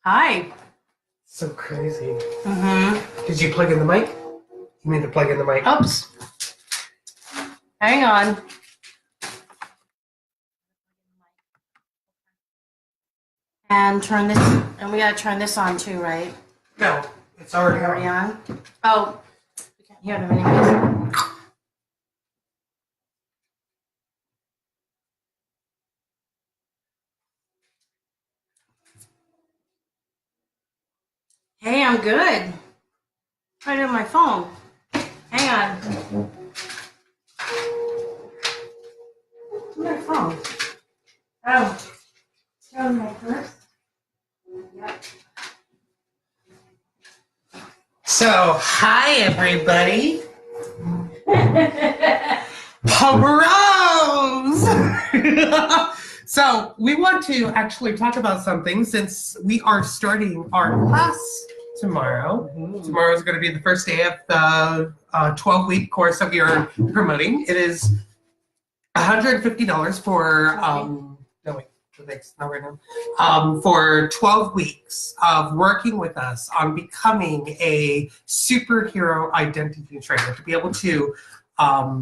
Hi. So crazy. Mm-hmm. Did you plug in the mic? You need to plug in the mic. Oops. Hang on. And turn this, and we gotta turn this on too, right? No, it's already Already on. on? Oh, we can't hear them anyways. Hey, I'm good. Right on my phone. Hang on. My phone. Oh. It's on my purse. Yep. So, hi everybody. Rose! So, we want to actually talk about something since we are starting our class tomorrow. Tomorrow is going to be the first day of the 12-week course that we are promoting. It is $150 for no wait, thanks, not right now. For 12 weeks of working with us on becoming a superhero identity trainer, to be able to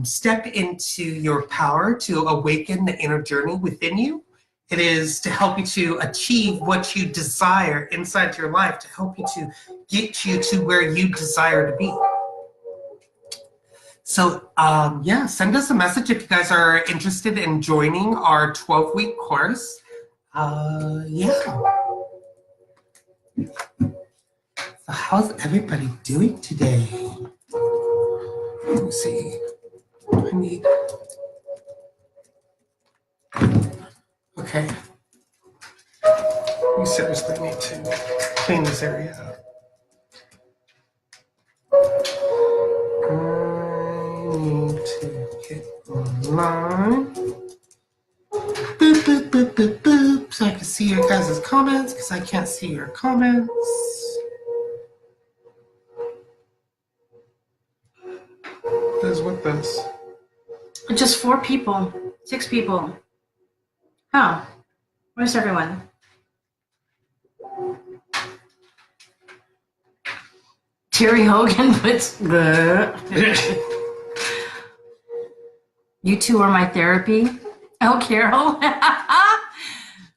step into your power, to awaken the inner journey within you. It is to help you to achieve what you desire inside your life, to help you to get you to where you desire to be. So, yeah, send us a message if you guys are interested in joining our 12-week course. Yeah. So how's everybody doing today? Let me see. I need... Okay. We seriously need to clean this area up. I need to get online. Boop, boop, boop, boop, boop. So I can see your guys' comments, because I can't see your comments. What is with this? Just 4 people. 6 people. Huh. Where's everyone? Terry Hogan puts You two are my therapy. Oh, Carol.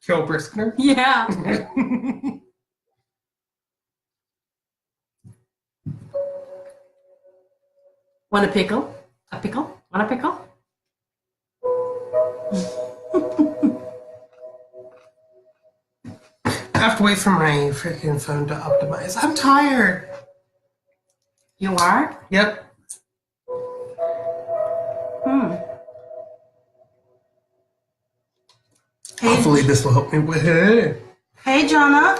Joe Briskner? Yeah. Want a pickle? A pickle? Want a pickle? I have to wait for my freaking phone to optimize. I'm tired. You are? Yep. Hey, Hopefully this will help me with it. Hey, Jonna.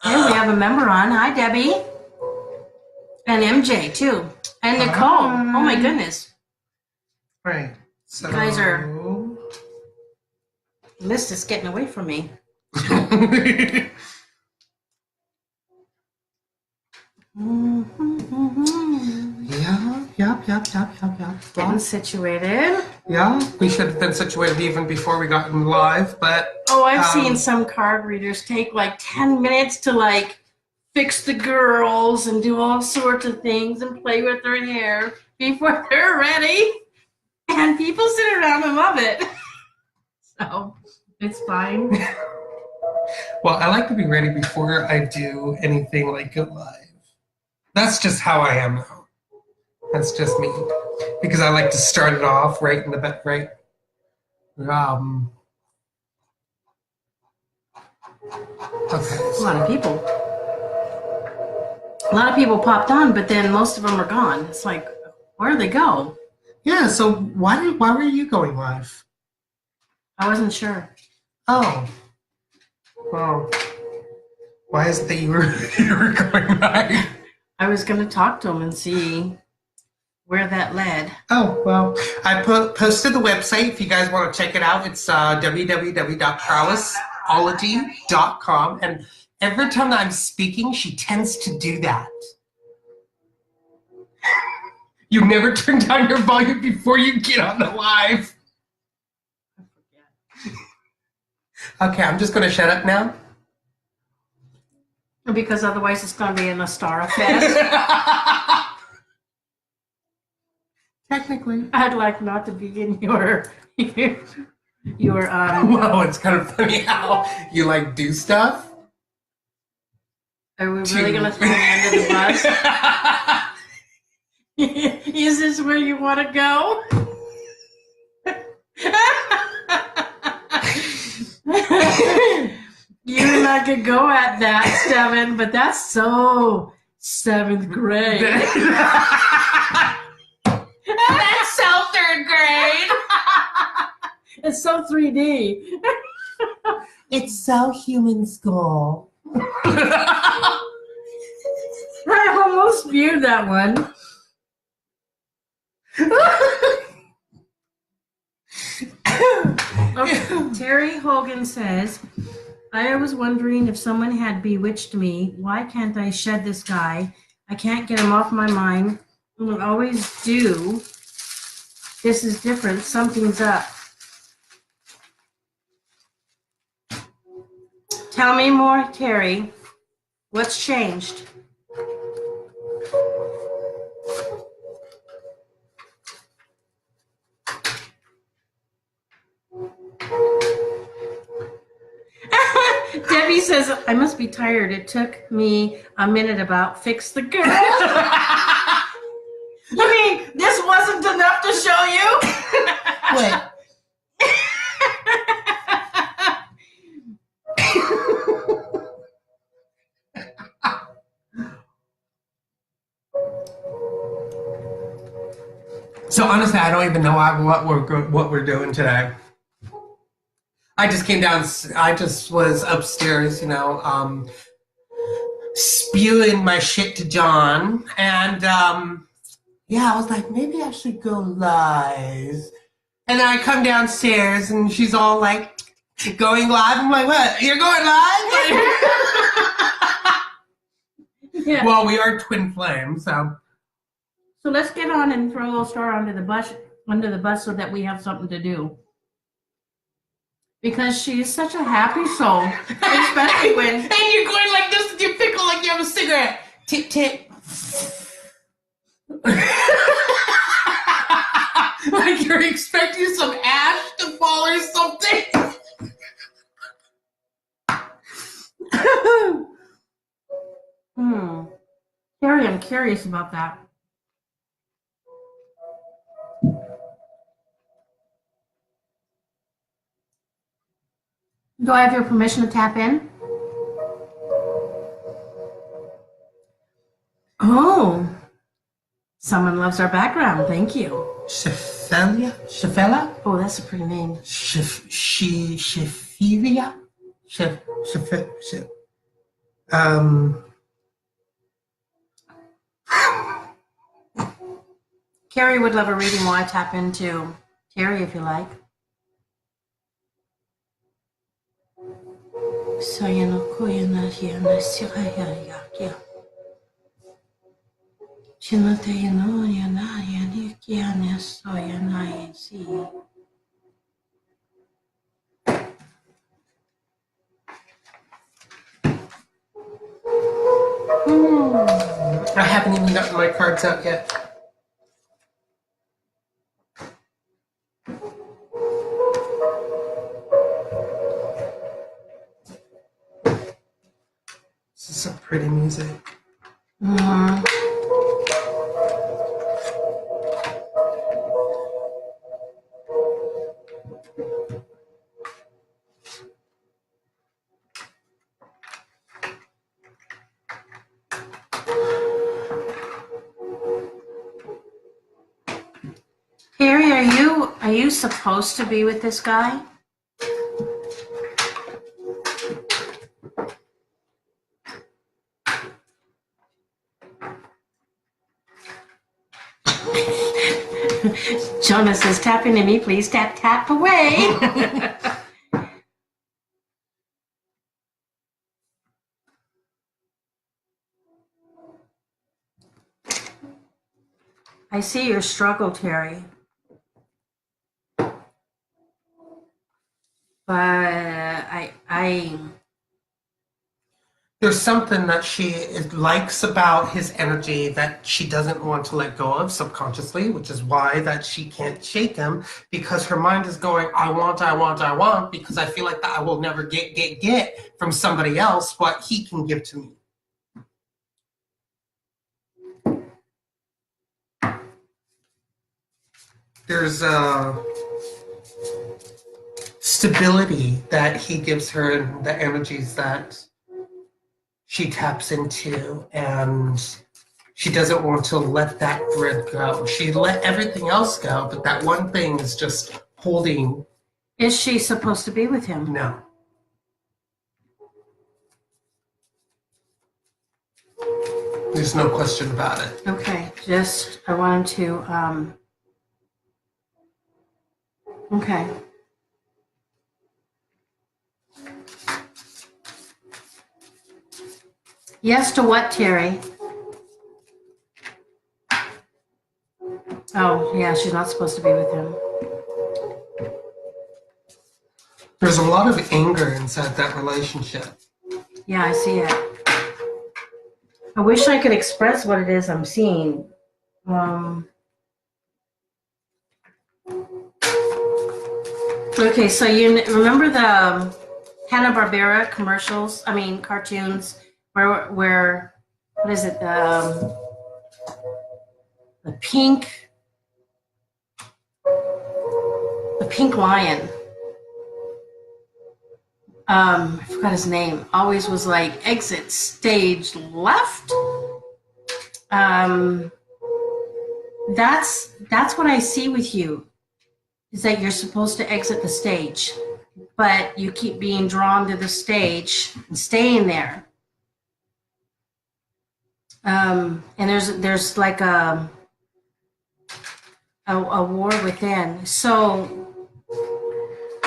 Hey, we have a member on. Hi, Debbie. And MJ, too. And Nicole. Hi. Oh, my goodness. Right. So... You guys are... The list is getting away from me. Yep. Getting situated. Yeah, we should have been situated even before we got in live, but... Oh, I've seen some card readers take like 10 minutes to like fix the girls and do all sorts of things and play with their hair before they're ready. And people sit around and love it. So it's fine. Well, I like to be ready before I do anything like go live. That's just how I am now. That's just me. Because I like to start it off right in the back, right? Okay. A lot of people. A lot of people popped on, but then most of them are gone. It's like, where'd they go? Yeah, so why were you going live? I wasn't sure. Oh. Well, why is it that you were going live? I was going to talk to them and see where that led. Oh, well, I posted the website. If you guys want to check it out, it's www.prowessology.com. And every time that I'm speaking, she tends to do that. You never turn down your volume before you get on the live. Okay, I'm just going to shut up now. Because otherwise it's going to be in a star fest. Technically. I'd like not to be in your Well, it's kind of funny how you like do stuff. Are we really going to throw me under the bus? Is this where you want to go? You're not going to go at that, 7, but that's so 7th grade. That's so 3rd grade. It's so 3D. It's so human school. I almost viewed that one. Okay. Terry Hogan says, I was wondering if someone had bewitched me. Why can't I shed this guy? I can't get him off my mind. I will always do. This is different. Something's up. Tell me more, Terry. What's changed? Debbie says, I must be tired. It took me a minute about fix the girl. You mean this wasn't enough to show you? Wait. So honestly, I don't even know what we're doing today. I just came down. I just was upstairs, spewing my shit to John, and yeah, I was like, maybe I should go live. And then I come downstairs, and she's all like, going live. I'm like, what? You're going live? Yeah. Well, we are twin flames, so. So let's get on and throw a little star under the bus so that we have something to do. Because she's such a happy soul, especially when. And you're going like this with your pickle like you have a cigarette. Tip, tip. Like you're expecting some ash to fall or something. Carrie, I'm curious about that. Do I have your permission to tap in? Oh, someone loves our background. Thank you. Shafela? Oh, that's a pretty name. Shafiria? Carrie would love a reading while I tap into Terry, if you like. So you know, I haven't even gotten my cards out yet. This is some pretty music. Carrie, are you supposed to be with this guy? Jonah says, tap into me, please. Tap, tap away. I see your struggle, Terry. I There's something that she likes about his energy that she doesn't want to let go of subconsciously, which is why that she can't shake him because her mind is going, I want, because I feel like that I will never get from somebody else what he can give to me. There's a stability that he gives her and the energies that she taps into, and she doesn't want to let that thread go. She let everything else go, but that one thing is just holding. Is she supposed to be with him? No. There's no question about it. Okay, just I wanted to okay. Yes to what, Terry? Oh, yeah, she's not supposed to be with him. There's a lot of anger inside that relationship. Yeah, I see it. I wish I could express what it is I'm seeing. Okay, so you remember the Hanna-Barbera commercials? I mean, cartoons where what is it? The pink lion. I forgot his name. Always was like exit stage left. That's what I see with you. Is that you're supposed to exit the stage, but you keep being drawn to the stage and staying there. And there's like a war within. So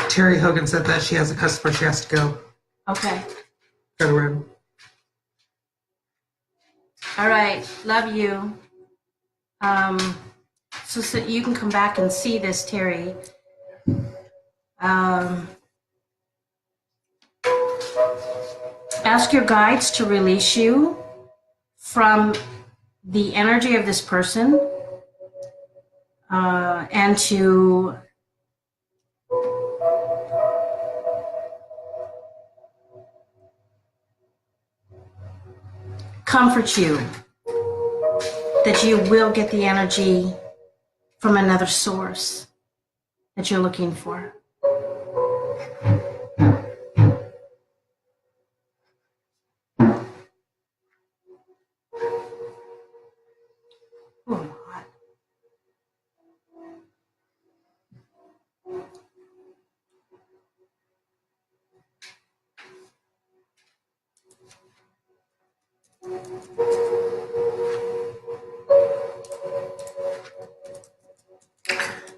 Terry Hogan said that she has a customer, she has to go. okay. Go around. All right, love you. So you can come back and see this, Terry. Ask your guides to release you from the energy of this person and to comfort you that you will get the energy from another source that you're looking for. Oh, hot.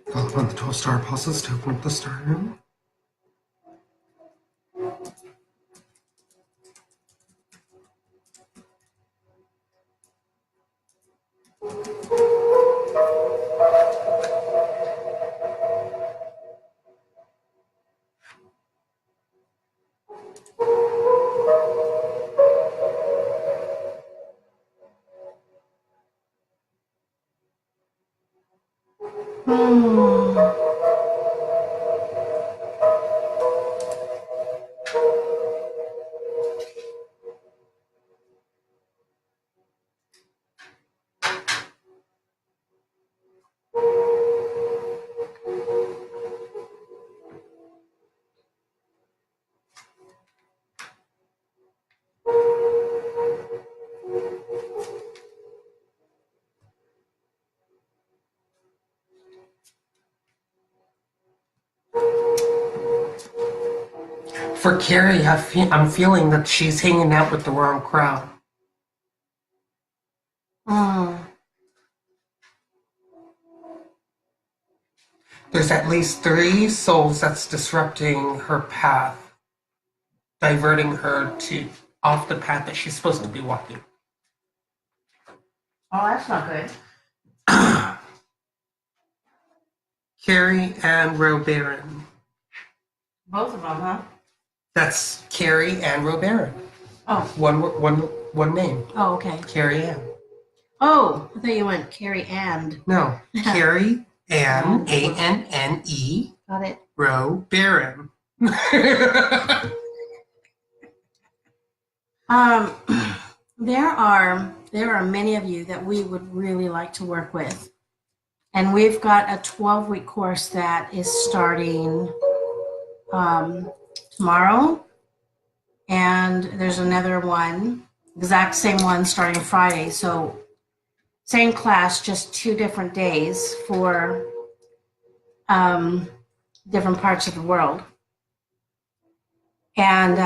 Call upon the 12 star apostles to open up the star room. For Carrie, I'm feeling that she's hanging out with the wrong crowd. There's at least 3 souls that's disrupting her path, diverting her to off the path that she's supposed to be walking. Oh, that's not good. Carrie and Roe Baron. Both of them, huh? That's Carrie Ann Robaron. Oh. One name. Oh, okay. Carrie Ann. Oh, I thought you went Carrie and. No, Carrie Ann, Anne. Got it. Robaron. There are many of you that we would really like to work with. And we've got a 12-week course that is starting tomorrow. And there's another one, exact same one, starting Friday. So same class, just 2 different days for different parts of the world. And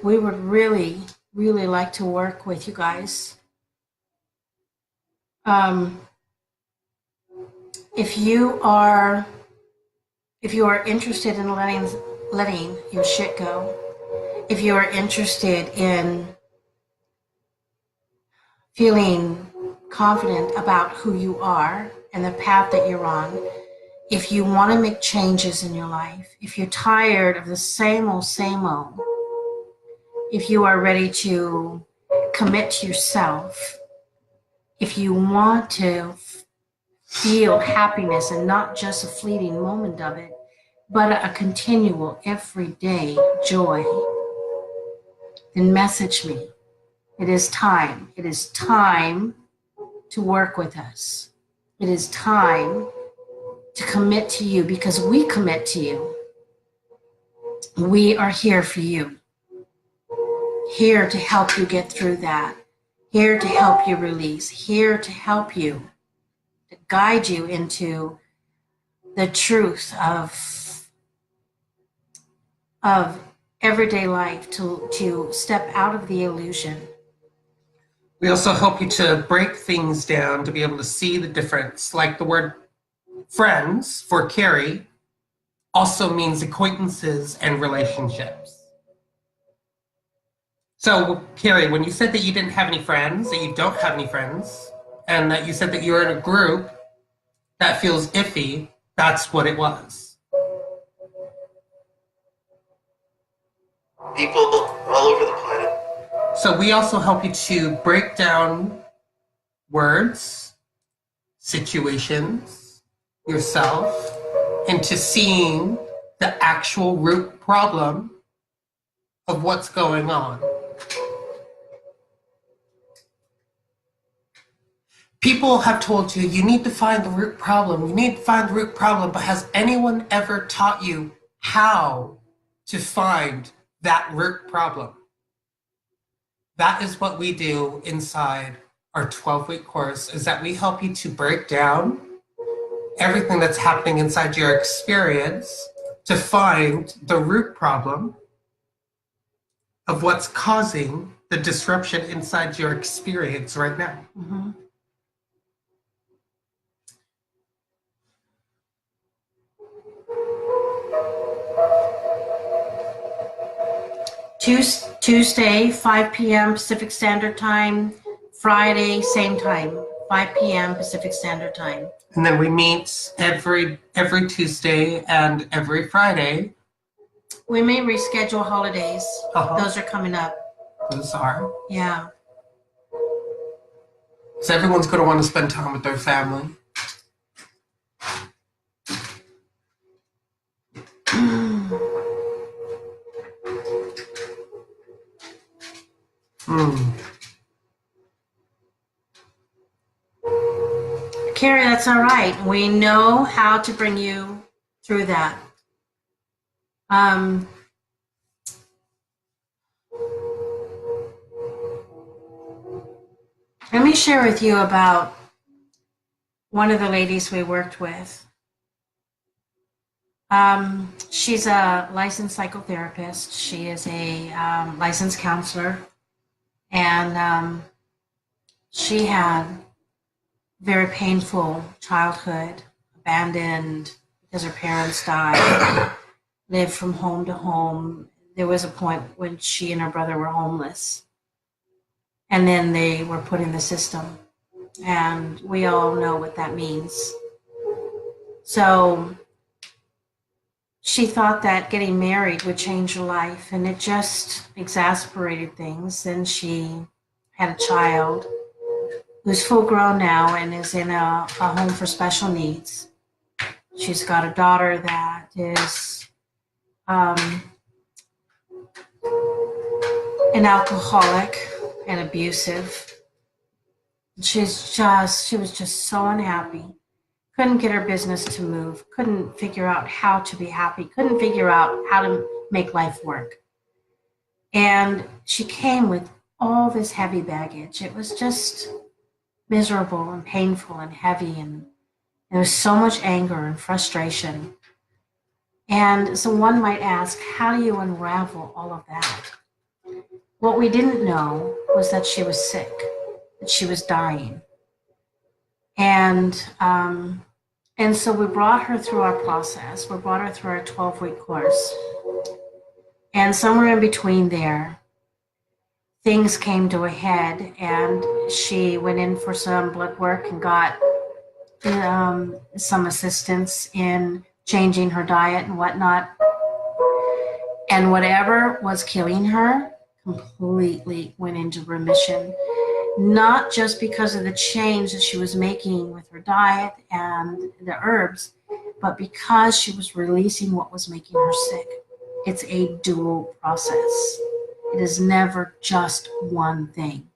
we would really, really like to work with you guys. If you are interested in letting your shit go, if you are interested in feeling confident about who you are and the path that you're on, if you want to make changes in your life, if you're tired of the same old, if you are ready to commit to yourself, if you want to feel happiness and not just a fleeting moment of it, but a continual, everyday joy, then message me. It is time. It is time to work with us. It is time to commit to you, because we commit to you. We are here for you. Here to help you get through that. Here to help you release. Here to help you, to guide you into the truth of everyday life, to step out of the illusion. We also help you to break things down, to be able to see the difference. Like the word friends for Carrie also means acquaintances and relationships. So, Carrie, when you said that you didn't have any friends, that you don't have any friends, and that you said that you're in a group that feels iffy, that's what it was. People all over the planet. So we also help you to break down words, situations, yourself, into seeing the actual root problem of what's going on. People have told you, you need to find the root problem. You need to find the root problem. But has anyone ever taught you how to find that root problem? That is what we do inside our 12-week course, is that we help you to break down everything that's happening inside your experience to find the root problem of what's causing the disruption inside your experience right now. Mm-hmm. Tuesday, 5 p.m. Pacific Standard Time. Friday, same time, 5 p.m. Pacific Standard Time. And then we meet every Tuesday and every Friday. We may reschedule holidays. Uh-huh. Those are coming up. Those are. Yeah. So everyone's going to want to spend time with their family. Carrie, that's all right. We know how to bring you through that. Let me share with you about one of the ladies we worked with. She's a licensed psychotherapist. She is a licensed counselor. And she had very painful childhood, abandoned because her parents died, lived from home to home. There was a point when she and her brother were homeless. And then they were put in the system. And we all know what that means. So she thought that getting married would change her life, and it just exasperated things. Then she had a child who's full grown now and is in a home for special needs. She's got a daughter that is um, an alcoholic and abusive. She was just so unhappy. Couldn't get her business to move, couldn't figure out how to be happy, couldn't figure out how to make life work. And she came with all this heavy baggage. It was just miserable and painful and heavy, and there was so much anger and frustration. And so one might ask, how do you unravel all of that? What we didn't know was that she was sick, that she was dying. And so we brought her through our process. We brought her through our 12-week course. And somewhere in between there, things came to a head, and she went in for some blood work and got some assistance in changing her diet and whatnot. And whatever was killing her completely went into remission. Not just because of the change that she was making with her diet and the herbs, but because she was releasing what was making her sick. It's a dual process. It is never just one thing,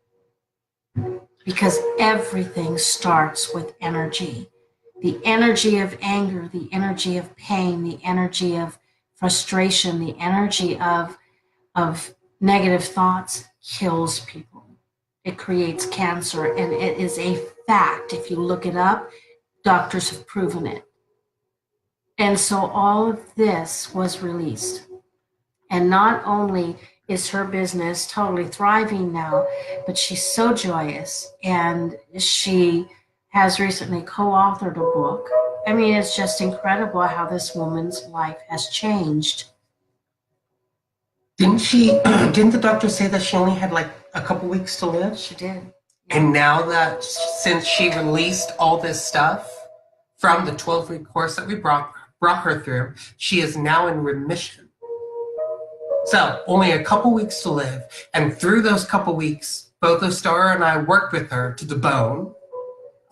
because everything starts with energy. The energy of anger, the energy of pain, the energy of frustration, the energy of negative thoughts kills people. It creates cancer, and it is a fact. If you look it up, doctors have proven it. And so all of this was released. And not only is her business totally thriving now, but she's so joyous. And she has recently co-authored a book. I mean, it's just incredible how this woman's life has changed. Didn't the doctor say that she only had like a couple weeks to live? She did. And now that since she released all this stuff from the 12-week course that we brought her through, she is now in remission. So only a couple weeks to live. And through those couple weeks, both Ostara and I worked with her to the bone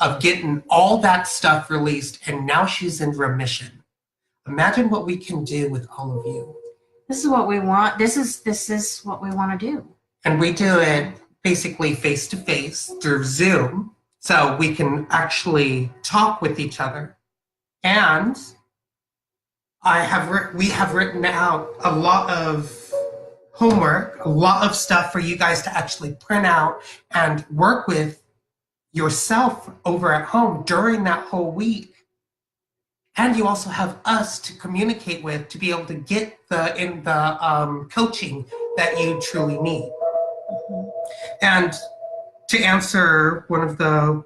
of getting all that stuff released. And now she's in remission. Imagine what we can do with all of you. This is what we want. This is what we want to do. And we do it basically face to face through Zoom, so we can actually talk with each other. And we have written out a lot of homework, a lot of stuff for you guys to actually print out and work with yourself over at home during that whole week. And you also have us to communicate with to be able to get the coaching that you truly need. Mm-hmm. And to answer one of the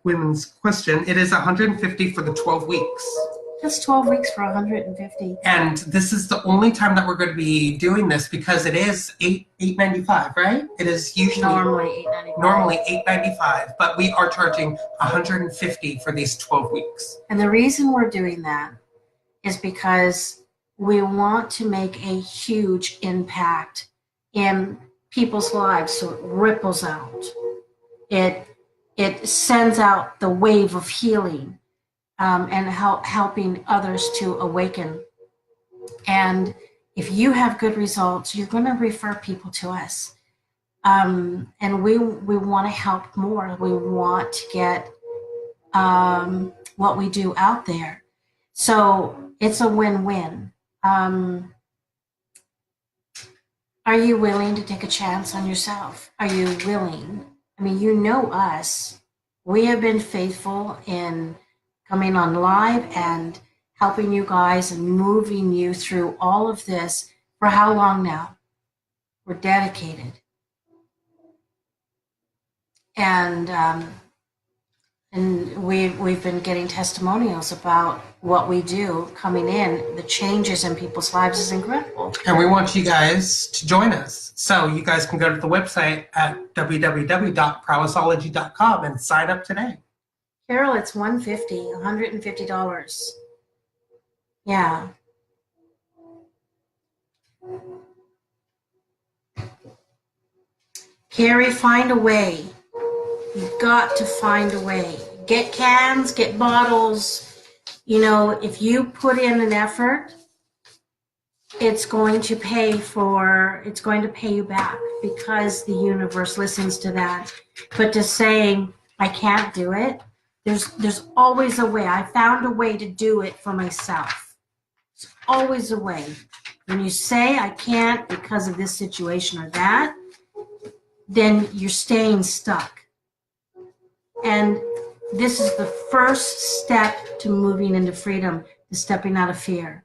women's question, it is $150 for the 12 weeks. Just 12 weeks for $150. And this is the only time that we're going to be doing this, because it is $8.95, right? It is usually normally $8.95, but we are charging $150 for these 12 weeks. And the reason we're doing that is because we want to make a huge impact in people's lives, so it ripples out. It sends out the wave of healing. And helping others to awaken. And if you have good results, you're going to refer people to us. And we want to help more. We want to get what we do out there. So it's a win-win. Are you willing to take a chance on yourself? Are you willing? I mean, you know us. We have been faithful in coming on live and helping you guys and moving you through all of this for how long now? We're dedicated. And we've been getting testimonials about what we do coming in. The changes in people's lives is incredible. And we want you guys to join us. So you guys can go to the website at www.prowessology.com and sign up today. Carol, it's $150. Yeah. Carrie, find a way. You've got to find a way. Get cans, get bottles. You know, if you put in an effort, it's going to pay you back because the universe listens to that. But to say, I can't do it, there's always a way. I found a way to do it for myself. There's always a way. When you say, I can't because of this situation or that, then you're staying stuck. And this is the first step to moving into freedom, to stepping out of fear.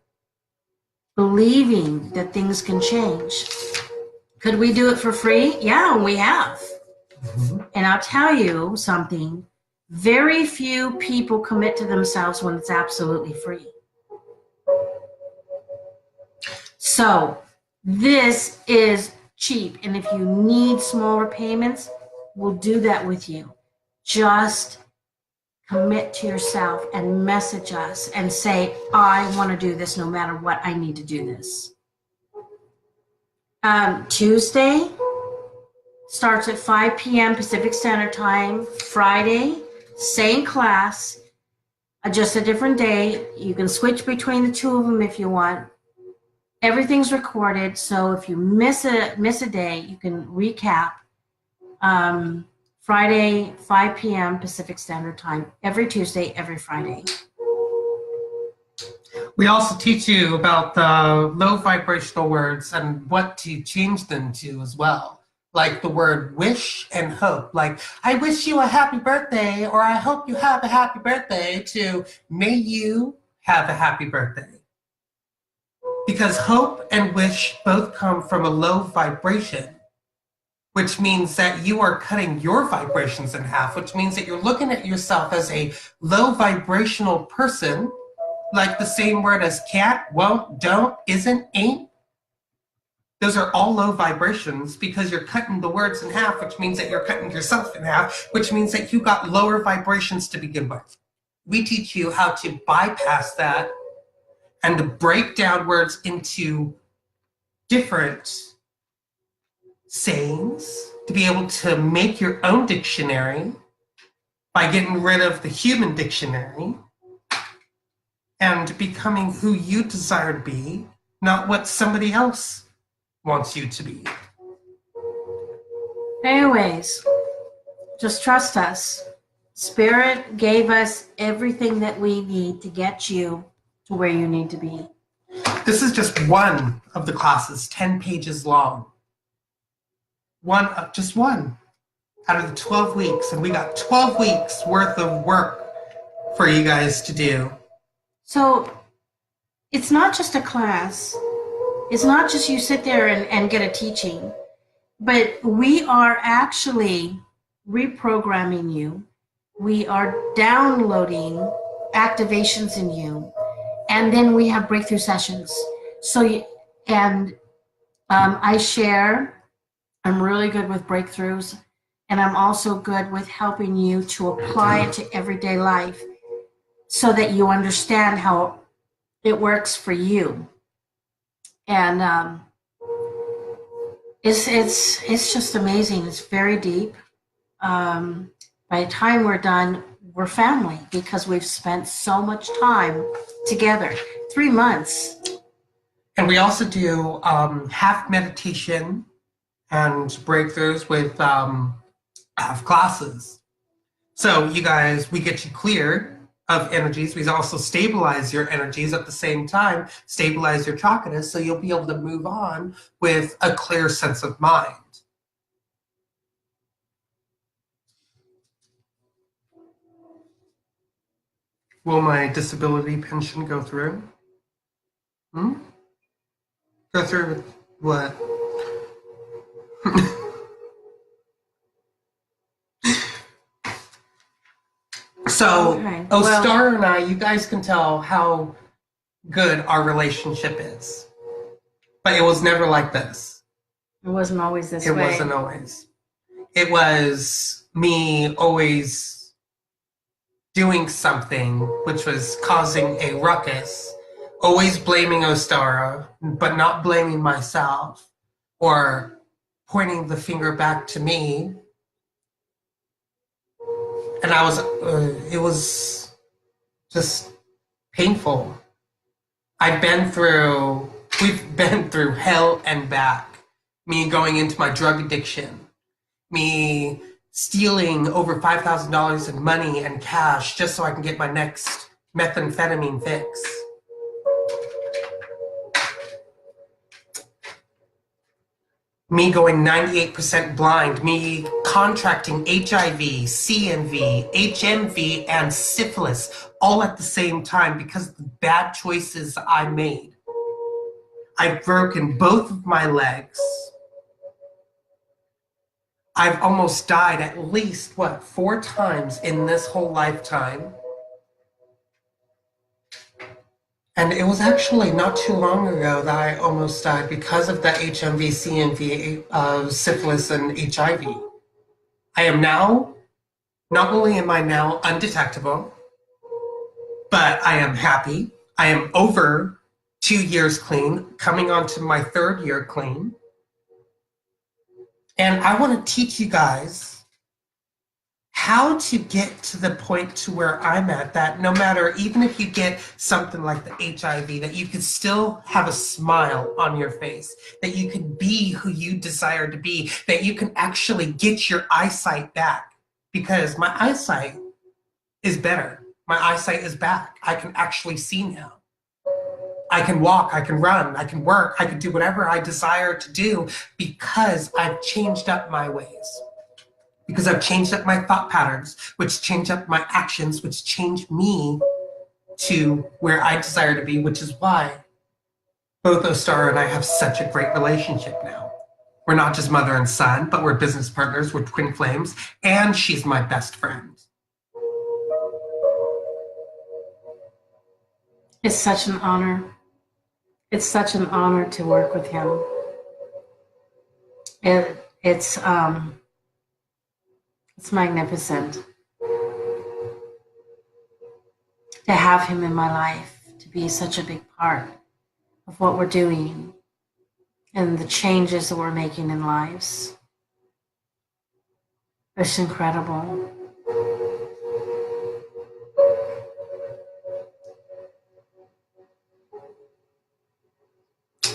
Believing that things can change. Could we do it for free? Yeah, and we have. Mm-hmm. And I'll tell you something, very few people commit to themselves when it's absolutely free. So this is cheap. And if you need smaller payments, we'll do that with you. Just commit to yourself and message us and say, I want to do this no matter what, I need to do this. Tuesday starts at 5 p.m. Pacific Standard Time. Friday, same class, just a different day. You can switch between the two of them if you want. Everything's recorded, so if you miss a day, you can recap. Friday, 5 p.m. Pacific Standard Time, every Tuesday, every Friday. We also teach you about the low vibrational words and what to change them to as well. Like the word wish and hope. Like, I wish you a happy birthday, or I hope you have a happy birthday, to may you have a happy birthday. Because hope and wish both come from a low vibration, which means that you are cutting your vibrations in half, which means that you're looking at yourself as a low vibrational person, like the same word as can't, won't, don't, isn't, ain't. Those are all low vibrations because you're cutting the words in half, which means that you're cutting yourself in half, which means that you got lower vibrations to begin with. We teach you how to bypass that and to break down words into different sayings, to be able to make your own dictionary by getting rid of the human dictionary and becoming who you desire to be, not what somebody else wants you to be. Anyways, just trust us. Spirit gave us everything that we need to get you to where you need to be. This is just one of the classes, 10 pages long. Just one out of the 12 weeks, and we got 12 weeks worth of work for you guys to do. So it's not just a class. It's not just you sit there and get a teaching, but we are actually reprogramming you. We are downloading activations in you, and then we have breakthrough sessions. I share. I'm really good with breakthroughs, and I'm also good with helping you to apply it to everyday life so that you understand how it works for you. And it's just amazing. It's very deep. By the time we're done, we're family because we've spent so much time together, 3 months. And we also do half meditation and breakthroughs with half classes. So you guys, we get you cleared of energies. We also stabilize your energies at the same time, stabilize your chakras, so you'll be able to move on with a clear sense of mind. Will my disability pension go through? Go through with what? So, Okay. Ostar and I, you guys can tell how good our relationship is. But it was never like this. It wasn't always this way. It wasn't always. It was me always doing something which was causing a ruckus, always blaming Ostara, but not blaming myself, or pointing the finger back to me. And it was just painful. We've been through hell and back. Me going into my drug addiction, me stealing over $5,000 in money and cash just so I can get my next methamphetamine fix. Me going 98% blind, me contracting HIV, CMV, HMV, and syphilis all at the same time because of the bad choices I made. I've broken both of my legs. I've almost died at least, 4 times in this whole lifetime. And it was actually not too long ago that I almost died because of the HMV, CMV, syphilis, and HIV. Not only am I now undetectable, but I am happy. I am over 2 years clean, coming on to my 3rd year clean. And I want to teach you guys how to get to the point to where I'm at, that no matter, even if you get something like the HIV, that you can still have a smile on your face, that you can be who you desire to be, that you can actually get your eyesight back. Because my eyesight is better. My eyesight is back. I can actually see now. I can walk, I can run, I can work, I can do whatever I desire to do because I've changed up my ways. Because I've changed up my thought patterns, which change up my actions, which change me to where I desire to be, which is why both Ostar and I have such a great relationship now. We're not just mother and son, but we're business partners, we're twin flames, and she's my best friend. It's such an honor. It's such an honor to work with him. It's magnificent to have him in my life, to be such a big part of what we're doing and the changes that we're making in lives. It's incredible.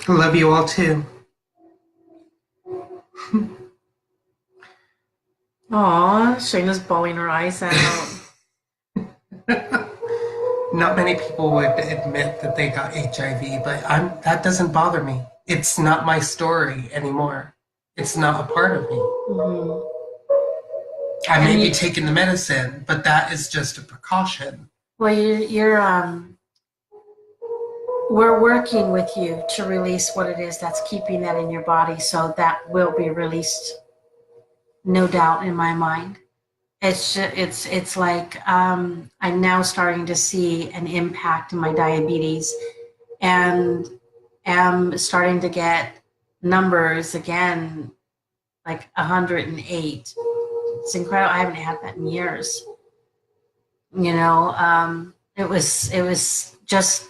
I love you all too. Aw, Shayna's bawling her eyes out. Not many people would admit that they got HIV, but that doesn't bother me. It's not my story anymore. It's not a part of me. Mm-hmm. I may be taking the medicine, but that is just a precaution. Well, we're working with you to release what it is that's keeping that in your body, so that will be released, no doubt in my mind. It's like I'm now starting to see an impact in my diabetes, and am starting to get numbers again, like 108. It's incredible. I haven't had that in years. You know, it was just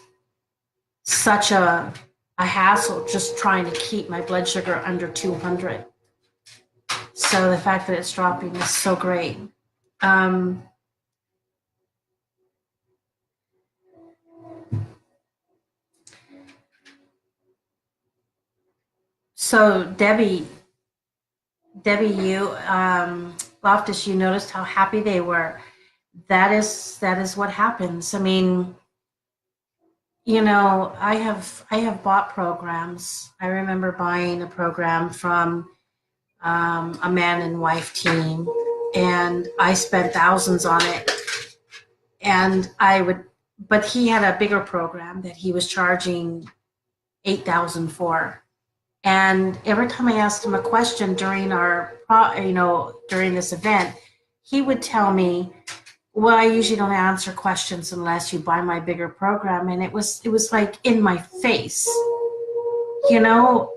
such a hassle just trying to keep my blood sugar under 200. So the fact that it's dropping is so great. So Debbie, you, Loftus, you noticed how happy they were. That is what happens. I mean, you know, I have bought programs. I remember buying a program from a man and wife team, and I spent thousands on it. And but he had a bigger program that he was charging $8,000 for. And every time I asked him a question during during this event, he would tell me, well, I usually don't answer questions unless you buy my bigger program. And it was like in my face, you know.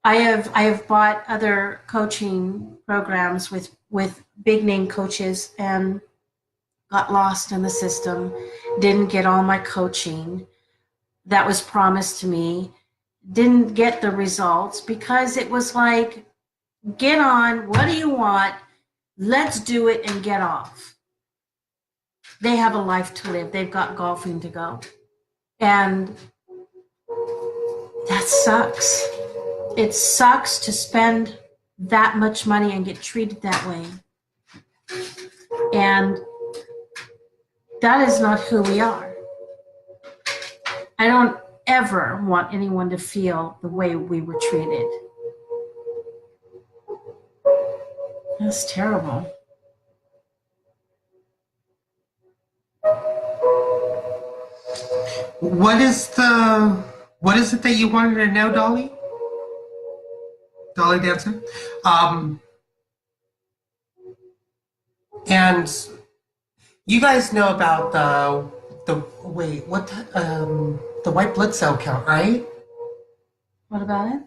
I have bought other coaching programs with big name coaches and got lost in the system, didn't get all my coaching that was promised to me. didn't get the results because it was like, get on, what do you want? Let's do it and get off. They have a life to live. They've got golfing to go. And that sucks. It sucks to spend that much money and get treated that way. And that is not who we are. I don't ever want anyone to feel the way we were treated. That's terrible. What is it that you wanted to know, Dolly? Dolly Dancer? And you guys know about the white blood cell count, right? What about it?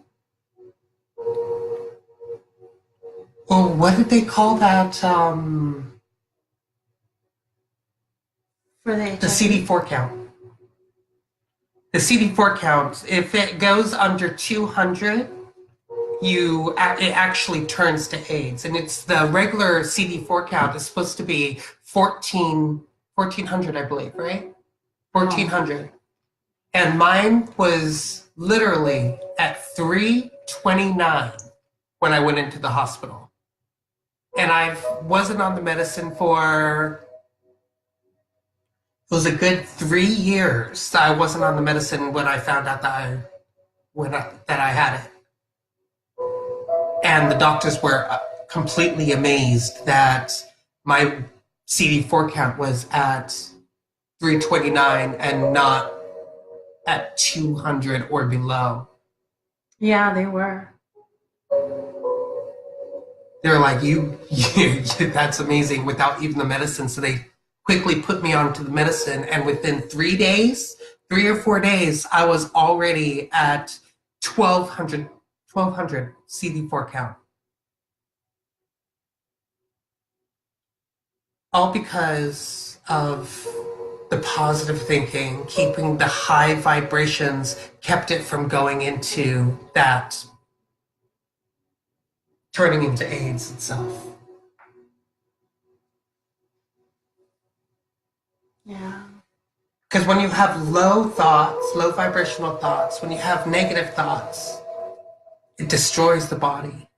Well, what did they call that? For The CD4 count. The CD4 count, if it goes under 200, it actually turns to AIDS. And it's the regular CD4 count is supposed to be 1400, I believe, right? 1400. And mine was literally at 329 when I went into the hospital. And I wasn't on the medicine for, it was a good 3 years that I wasn't on the medicine when I found out that I had it. And the doctors were completely amazed that my CD4 count was at 329 and not at 200 or below. Yeah, they were. They're like, you that's amazing, without even the medicine. So they quickly put me onto the medicine, and within 3 or 4 days, I was already at 1200 CD4 count. All because of the positive thinking, keeping the high vibrations, kept it from going into that, turning into AIDS itself. Yeah. Because when you have low thoughts, low vibrational thoughts, when you have negative thoughts, it destroys the body.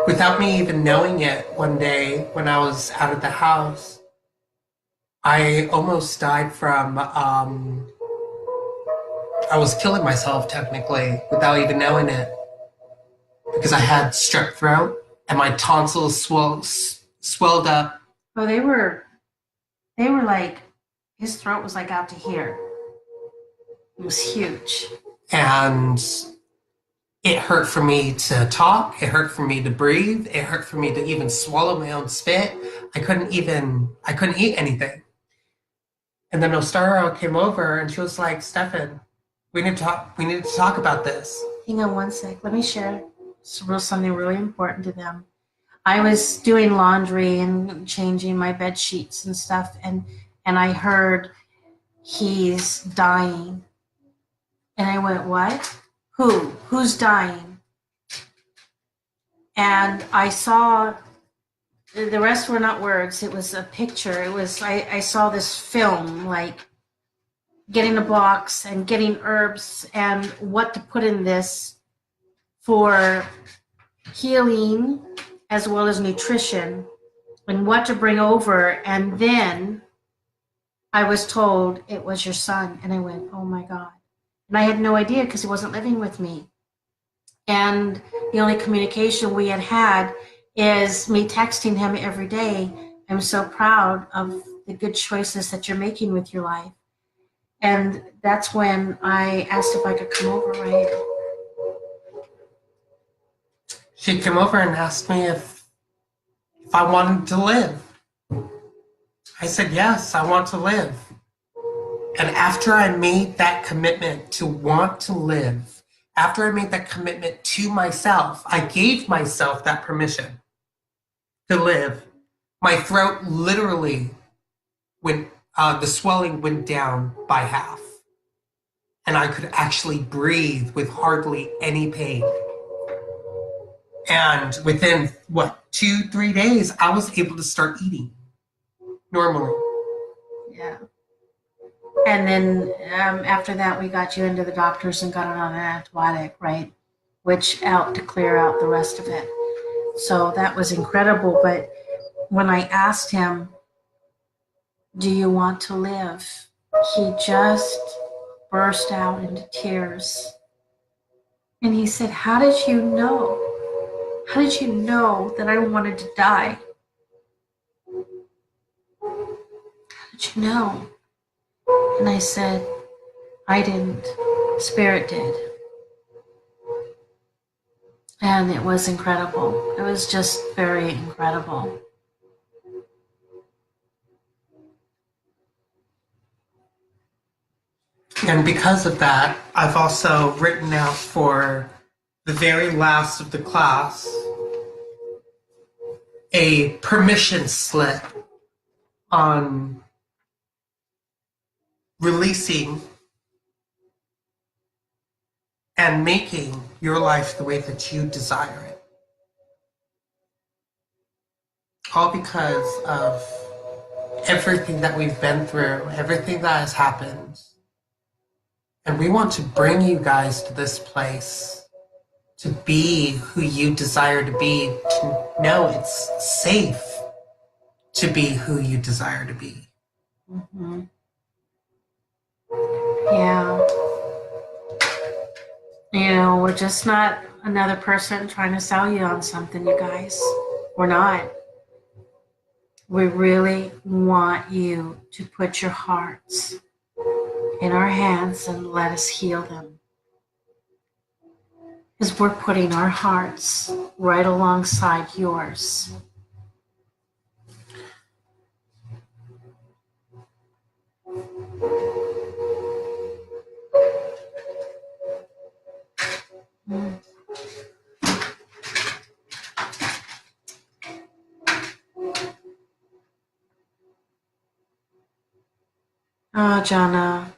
Without me even knowing it, one day when I was out of the house, I almost died from, I was killing myself technically without even knowing it, because I had strep throat and my tonsils swelled up. Oh, they were like, his throat was like out to here. It was huge. And it hurt for me to talk. It hurt for me to breathe. It hurt for me to even swallow my own spit. I couldn't eat anything. And then Ostara came over and she was like, Stefan, we need to talk about this. Hang on one sec. Let me share something really important to them. I was doing laundry and changing my bed sheets and stuff, and I heard, he's dying. And I went, what? Who's dying? And I saw, the rest were not words, it was a picture. It was, I saw this film, like getting a box and getting herbs and what to put in this for healing as well as nutrition, and what to bring over. And then I was told it was your son. And I went, oh my God. And I had no idea because he wasn't living with me. And the only communication we had is me texting him every day. I'm so proud of the good choices that you're making with your life. And that's when I asked if I could come over, right? She came over and asked me if I wanted to live. I said, yes, I want to live. And after I made that commitment to want to live, after I made that commitment to myself, I gave myself that permission to live. My throat literally went, the swelling went down by half. and I could actually breathe with hardly any pain. And within, 2-3 days, I was able to start eating normally. Yeah. And then after that, we got you into the doctors and got on an antibiotic, right? Which helped to clear out the rest of it. So that was incredible. But when I asked him, do you want to live? He just burst out into tears. And he said, how did you know? How did you know that I wanted to die? How did you know? And I said, I didn't. Spirit did. And it was incredible. It was just very incredible. And because of that, I've also written out for the very last of the class a permission slip on releasing and making your life the way that you desire it. All because of everything that we've been through, everything that has happened. And we want to bring you guys to this place to be who you desire to be, to know it's safe to be who you desire to be. Mm-hmm. Yeah. You know, we're just not another person trying to sell you on something, you guys. We're not. We really want you to put your hearts in our hands and let us heal them. Because we're putting our hearts right alongside yours. Oh, Jana.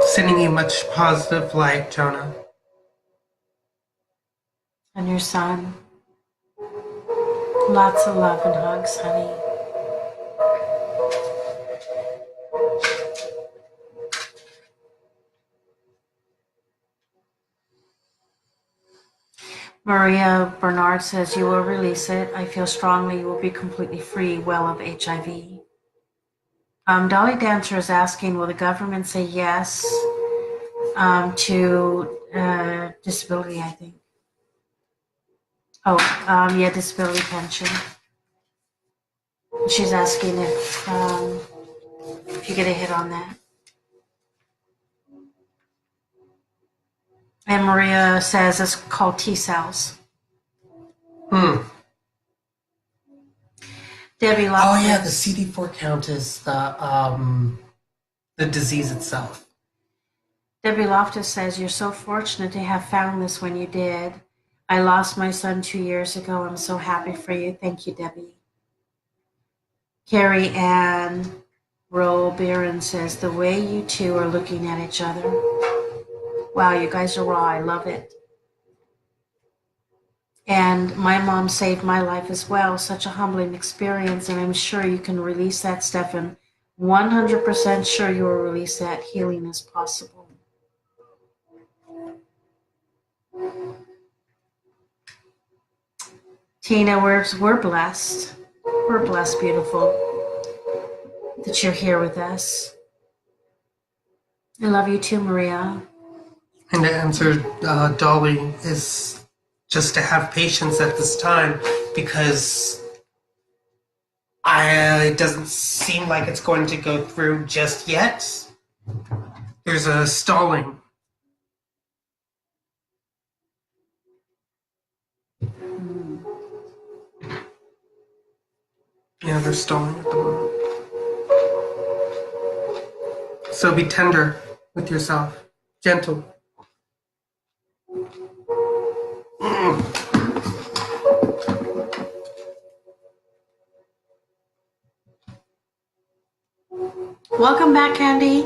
Sending you much positive light, Jonah. And your son. Lots of love and hugs, honey. Maria Bernard says, you will release it. I feel strongly you will be completely free, well, of HIV. Dolly Dancer is asking, will the government say yes to disability, I think. Oh, yeah, disability pension. She's asking if you get a hit on that. And Maria says it's called T cells. Debbie Loftus. Oh yeah, the CD4 count is the disease itself. Debbie Loftus says, you're so fortunate to have found this when you did. I lost my son 2 years ago. I'm so happy for you. Thank you, Debbie. Carrie Ann Roe-Barron says, the way you two are looking at each other. Wow, you guys are raw. I love it. And my mom saved my life as well. Such a humbling experience. And I'm sure you can release that, Stefan. 100% sure you will release that. Healing is possible. Tina, we're blessed. We're blessed, beautiful, that you're here with us. I love you too, Maria. And to answer Dolly is just to have patience at this time, because it doesn't seem like it's going to go through just yet. There's a stalling. Yeah, they're stalling at the moment. So be tender with yourself, gentle. Welcome back, Candy.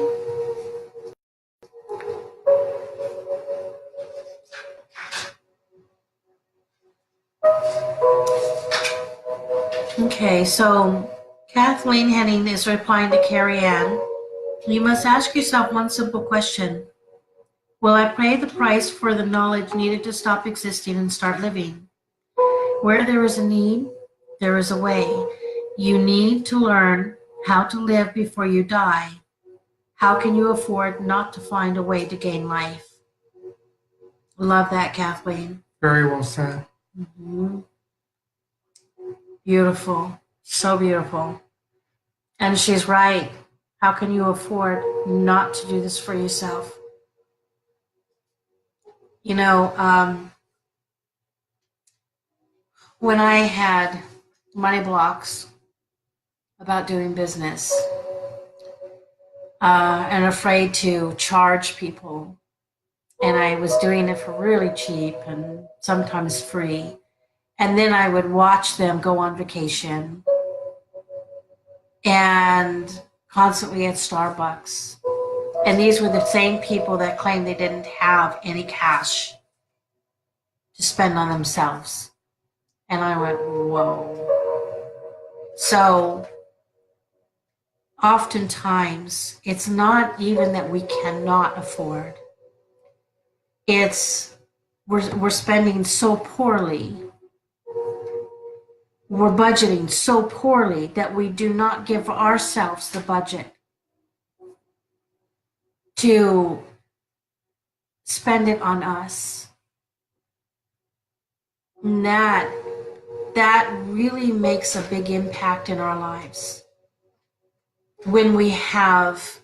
Okay, so Kathleen Henning is replying to Carrie Ann. You must ask yourself one simple question. Will I pay the price for the knowledge needed to stop existing and start living? Where there is a need, there is a way. You need to learn how to live before you die. How can you afford not to find a way to gain life? Love that, Kathleen. Very well said. Mm-hmm. Beautiful. So beautiful. And she's right. How can you afford not to do this for yourself? You know, when I had money blocks about doing business and afraid to charge people, and I was doing it for really cheap and sometimes free, and then I would watch them go on vacation and constantly at Starbucks. And these were the same people that claimed they didn't have any cash to spend on themselves. And I went, whoa. So oftentimes, it's not even that we cannot afford. It's we're spending so poorly. We're budgeting so poorly that we do not give ourselves the budget to spend it on us. And that really makes a big impact in our lives. When we have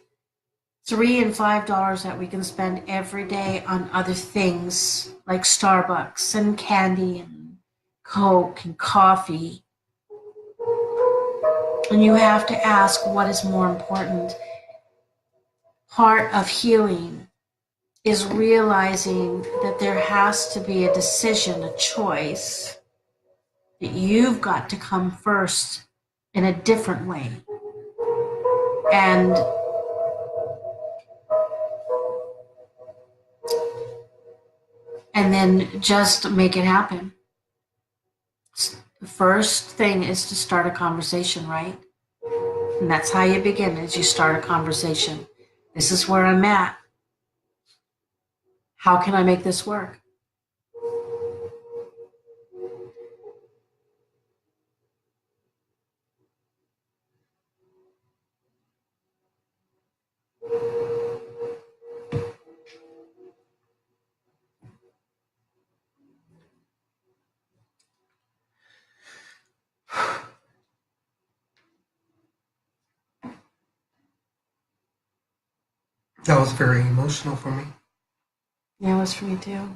$3 and $5 that we can spend every day on other things like Starbucks and candy and Coke and coffee. And you have to ask, what is more important? Part of healing is realizing that there has to be a decision, a choice, that you've got to come first in a different way. And then just make it happen. The first thing is to start a conversation, right? And that's how you begin, is you start a conversation. This is where I'm at. How can I make this work? That was very emotional for me. Yeah, it was for me too.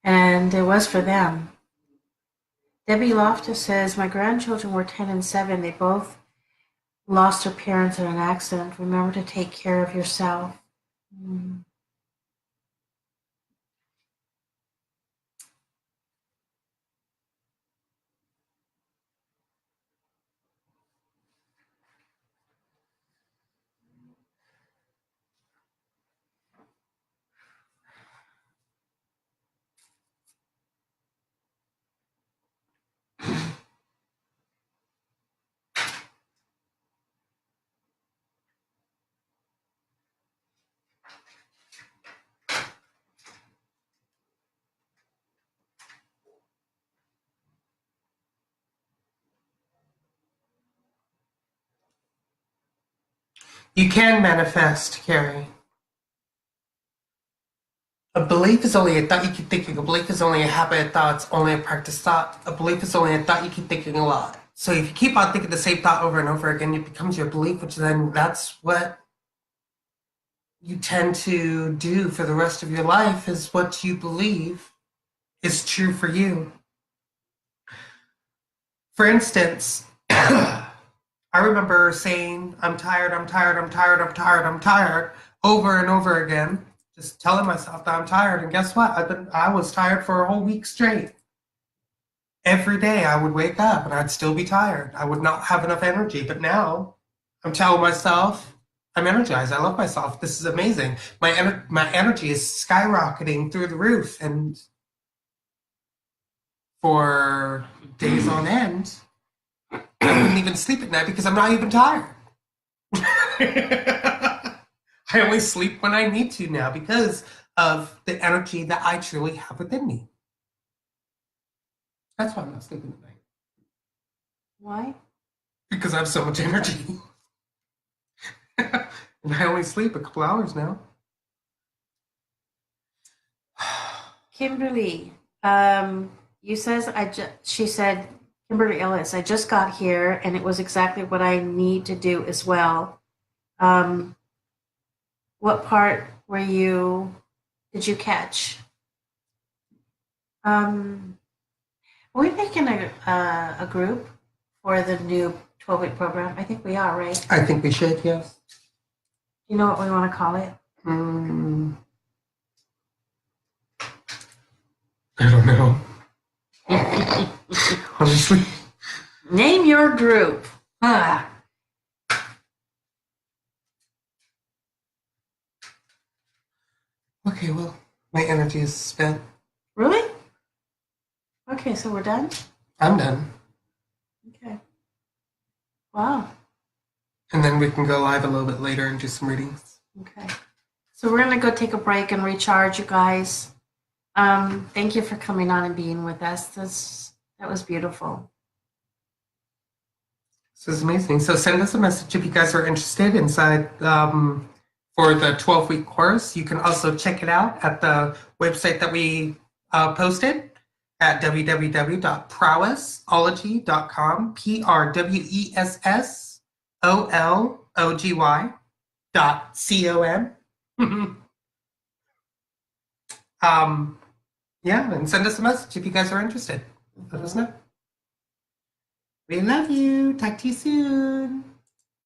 And it was for them. Debbie Loftus says, my grandchildren were 10 and 7. They both lost their parents in an accident. Remember to take care of yourself. Mm. You can manifest, Carrie. A belief is only a thought you keep thinking. A belief is only a habit of thought. It's only a practice thought. A belief is only a thought you keep thinking a lot. So if you keep on thinking the same thought over and over again, it becomes your belief, which then that's what you tend to do for the rest of your life, is what you believe is true for you. For instance, I remember saying, I'm tired, I'm tired, I'm tired, I'm tired, I'm tired, over and over again, just telling myself that I'm tired. And guess what? I was tired for a whole week straight. Every day I would wake up and I'd still be tired. I would not have enough energy. But now I'm telling myself I'm energized. I love myself. This is amazing. My energy is skyrocketing through the roof, and for days on end, I couldn't even sleep at night because I'm not even tired. I only sleep when I need to now because of the energy that I truly have within me. That's why I'm not sleeping at night. Why? Because I have so much energy. And I only sleep a couple hours now. Kimberly, she said, Kimberly Ellis, I just got here and it was exactly what I need to do as well. What part did you catch? Are we making a group for the new 12-week program? I think we are, right? I think we should, yes. You know what we want to call it? I don't know. Honestly. Name your group. Okay, well, my energy is spent. Really? Okay, so we're done? I'm done. Okay. Wow. And then we can go live a little bit later and do some readings. Okay. So we're going to go take a break and recharge, you guys. Thank you for coming on and being with us. That was beautiful. This is amazing. So send us a message if you guys are interested inside for the 12-week course. You can also check it out at the website that we posted at www.prowessology.com, prowessology.com. Yeah, and send us a message if you guys are interested. Let us know. We love you. Talk to you soon.